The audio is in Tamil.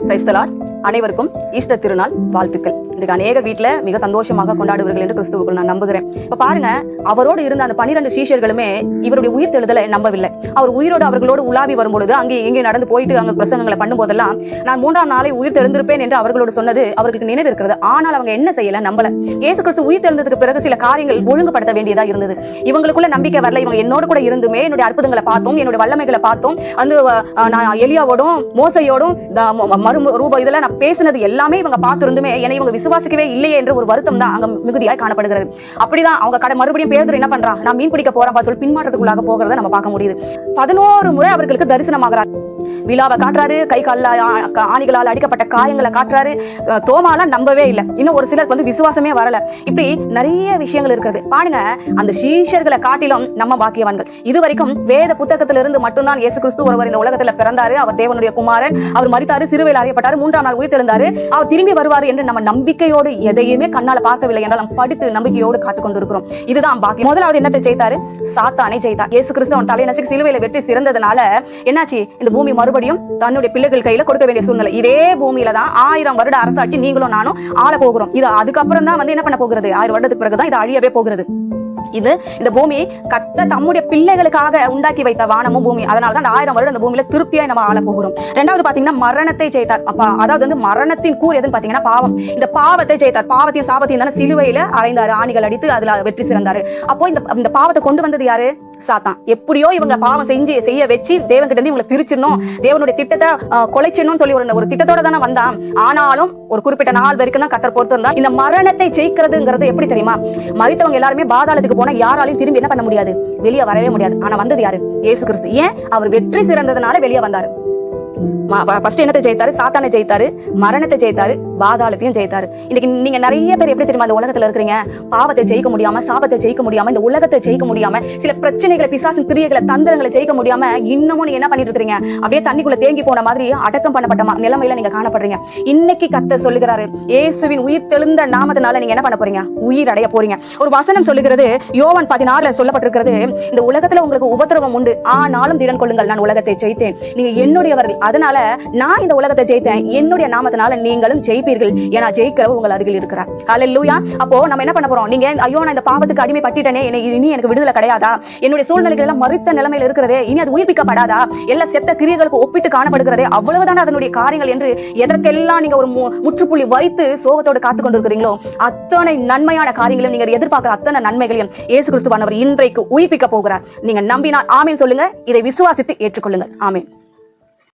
Praise the Lord. அனைவருக்கும் ஈஸ்டர் திருநாள் வாழ்த்துக்கள். இன்றைக்கு அநேக வீட்டில் மிக சந்தோஷமாக கொண்டாடுவார்கள் என்று கிறிஸ்துவுக்குள் நான் நம்புகிறேன். இப்போ பாருங்க, அவரோடு இருந்த அந்த 12 சீஷர்களுமே இவருடைய உயிர் தெழுதலை நம்பவில்லை. அவர் உயிரோடு அவர்களோடு உலாவி வரும்பொழுது அங்கே எங்கே நடந்து போயிட்டு அங்கே பிரசங்கங்களை பண்ணும்போதெல்லாம் நான் 3ஆம் நாளை உயிர் தெழுந்திருப்பேன் என்று அவர்களோடு சொன்னது அவர்களுக்கு நினைவு இருக்கிறது. ஆனால் அவங்க என்ன செய்யல, நம்பல. இயேசு கிறிஸ்து உயிர் தெழுந்ததுக்கு பிறகு சில காரியங்கள் ஒழுங்குபடுத்த வேண்டியதா இருந்தது. இவங்களுக்குள்ள நம்பிக்கை வரல. இவங்க என்னோட கூட இருந்துமே என்னுடைய அற்புதங்களை பார்த்தோம், என்னுடைய வல்லமைகளை பார்த்தோம், வந்து நான் எலியாவோடும் மோசையோடும் ரூபா இதெல்லாம் நான் பேசினது எல்லாமே இவங்க பார்த்திருந்துமே என்னை இவங்க விசுவாசிக்கவே இல்லையே என்ற ஒரு வருத்தம் தான் அங்க மிகுதியாய் காணப்படுகிறது. அப்படிதான் அவங்க மறுபடியும் பேதுரு என்ன பண்றான், நான் மீன் பிடிக்க போறேன் சொல்லி பின்மாற்றத்துக்குள்ளாக போகிறத நம்ம பார்க்க முடியுது. 11 முறை அவர்களுக்கு தரிசனமாகிறார். விழாவை காட்டுறாரு, கை கால ஆணிகளால் அடிக்கப்பட்ட காயங்களை காட்டுறாரு. தோமாலாம் நம்பவே இல்லை. இன்னும் ஒரு சிலருக்கு வந்து விசுவாசமே வரல. இப்படி நிறைய விஷயங்கள் இருக்குது. பாருங்க, அந்த சீஷர்களை காட்டிலும் நம்ம பாக்கியவான்கள். இதுவரைக்கும் வேத புத்தகத்திலிருந்து மட்டும்தான் இயேசு கிறிஸ்து ஒருவர் இந்த உலகத்துல பிறந்தாரு, அவர் தேவனுடைய குமாரன், அவர் மரித்தாரு, சிலுவையில் அறியப்பட்டாரு, 3ஆம் நாள் உயிர்த்தெழுந்தாரு, அவர் திரும்பி வருவாரு என்று நம்ம நம்பிக்கையோடு எதையுமே கண்ணால பார்க்கவில்லை என்றால் நம்ம படித்து நம்பிக்கையோடு காத்துக் கொண்டிருக்கிறோம். இதுதான் பாக்கியம். முதலாவது என்னத்தை ஜெயித்தாரு? சாத்தானை ஜெயித்தார். இயேசு கிறிஸ்து அவன் தலையை நசுக்கி சிலுவையில வெற்றி சிறந்ததுனால என்னாச்சு, இந்த பூமி மறுபடியும் தன்னுடைய பிள்ளைகள் கையில கொடுக்க வேண்டிய சூழ்நிலை. இதே பூமியில தான் 1000 வருட அரசாட்சி நீங்களும் நானும் ஆள போகிறோம். இது அதுக்கப்புறம் தான் வந்து என்ன பண்ண போகிறது, 1000 வருடத்துக்கு பிறகுதான் இது அழியவே போகிறது. இது இந்த பூமி கத்த தம்முடைய பிள்ளைகளுக்காக உண்டாக்கி வைத்த வானமும் பூமி. அதனாலதான் அந்த 1000 வருடம் இந்த பூமியில திருப்தியாய் நம்ம ஆள போகிறோம். ரெண்டாவது பாத்தீங்கன்னா மரணத்தை ஜெயித்தார். அதாவது வந்து மரணத்தின் கூர் எதுன்னு பாத்தீங்கன்னா பாவம். இந்த பாவத்தை ஜெயித்தார். பாவத்தையும் சாபத்தையும் தானே சிலுவையில அறைந்தாரு, ஆணிகள் அடித்து அதுல வெற்றி சிறந்தாரு. அப்போ இந்த பாவத்தை கொண்டு வந்தது யாரு? சாத்தான். எப்படியோ இவங்க பாவம் செய்ய வச்சு தேவன் கிட்ட இருந்து இவங்களை பிரிச்சிடணும், தேவனுடைய திட்டத்தை கொலைச்சிடணும்னு சொல்லி ஒரு திட்டத்தோட தானே வந்தான். ஆனாலும் ஒரு குறிப்பிட்ட நாள் வரைக்கும் தான் கத்தர் பொறுத்து இருந்தா. இந்த மரணத்தை ஜெயிக்கிறதுங்கிறது எப்படி தெரியுமா? மரித்தவங்க எல்லாருமே பாதாளத்துக்கு போனா யாராலையும் திரும்பி என்ன பண்ண முடியாது, வெளியே வரவே முடியாது. ஆனா வந்தது யாரு? இயேசு கிறிஸ்து. ஏன்? அவர் வெற்றி சிறந்ததுனால வெளியே வந்தாரு. ஃபர்ஸ்ட் என்னத்தை ஜெயித்தாரு? சாத்தானை ஜெயித்தாரு, மரணத்தை ஜெயித்தாரு, பாதாளத்தையும் ஜெயித்தாரு. இன்னைக்கு நீங்க நிறைய பேர் எப்படி தெரியுமா இந்த உலகத்துல இருக்கிறீங்க, பாவத்தை ஜெயிக்க முடியாம, சாபத்தை ஜெயிக்க முடியாம, இந்த உலகத்தை ஜெயிக்க முடியாம, சில பிரச்சனைகளை, பிசாசின் கிரியைகளை, தந்திரங்களை ஜெயிக்க முடியாம இன்னமும் நீங்க என்ன பண்ணிட்டு இருக்கீங்க, அப்படியே தண்ணிக்குள்ள தேங்கி போன மாதிரி அடக்கம் பண்ணப்பட்ட நிலைமையில நீங்க காணப்படுறீங்க. இன்னைக்கு கர்த்தர் சொல்லுகிறாரு, இயேசுவின் உயிர் தெழுந்த நாமத்தினால நீங்க என்ன பண்ண போறீங்க, உயிர் அடைய போறீங்க. ஒரு வசனம் சொல்லுகிறது, யோவான் 16 சொல்லப்பட்டிருக்கிறது, இந்த உலகத்துல உங்களுக்கு உபத்திரவம் உண்டு, ஆனாலும் திடன் கொள்ளுங்கள், நான் உலகத்தை ஜெயித்தேன், நீங்க என்னுடையவர்கள், அதனால நான் இந்த உலகத்தை ஜெயித்தேன், என்னுடைய நாமத்தினால நீங்களும் ஜெயிப்பீர்கள், ஏன்னா ஜெயிக்கிறவர் உங்கள் அருகில் இருக்கிறார். ஹல்லேலூயா. அப்போ நம்ம என்ன பண்ண போறோம், நீங்க ஐயோ நான் இந்த பாவத்துக்கு அடிமைப்பட்டுட்டேனே, இனி எனக்கு விடுதலை கிடையாதா, என்னுடைய சூழ்நிலைகள் எல்லாம் மறுத்த நிலைமையில் இருக்கிறதே, இனி அது உயிர்ப்பிக்கப்படாதா, எல்லாம் செத்த கிரியைகளுக்கு ஒப்பிட்டு காணப்படுகிறதே, அவ்வளவுதான் அதனுடைய காரியங்கள் என்று எதற்கெல்லாம் நீங்க ஒரு முற்றுப்புள்ளி வைத்து சோகத்தோடு காத்துக் கொண்டிருக்கிறீங்களோ, அத்தனை நன்மையான காரியங்களையும் நீங்க எதிர்பார்க்கிற அத்தனை நன்மைகளையும் இயேசு கிறிஸ்துவானவர் இன்றைக்கு உயிர்ப்பிக்க போகிறார். நீங்க நம்பினால் ஆமீன் சொல்லுங்க, இதை விசுவாசித்து ஏற்றுக்கொள்ளுங்கள். ஆமீன்.